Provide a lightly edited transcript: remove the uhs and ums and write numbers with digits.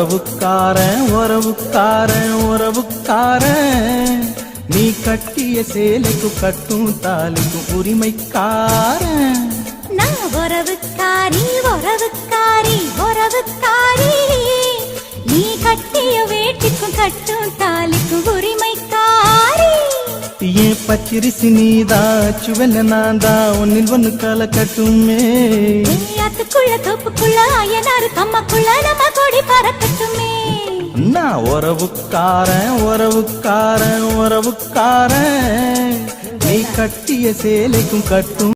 உறவுக்காரன் உறவுக்காரன் உறவுக்காரன் நீ கட்டிய சேலைக்கும் கட்டும் தாலிக்கும் உரிமைக்காரன் நான் உறவுக்காரி உறவுக்காரி உறவுக்காரி நீ கட்டிய வேட்டிக்கும் கட்டும் தாலிக்கும் உரிமைக்காரி ஏன் பச்சிரிசி நீதான் சுவெல்ல நான் தான் ஒன்னில் ஒன்னு கால கட்டுமே அதுக்குள்ள தோப்புக்குள்ள அயனாரு கம்மக்குள்ள நம்ம கொடி பறக்கட்டுமே நான் உறவுக்காரன் உறவுக்காரன் உறவுக்காரன் நீ கட்டிய சேலைக்கும் கட்டும்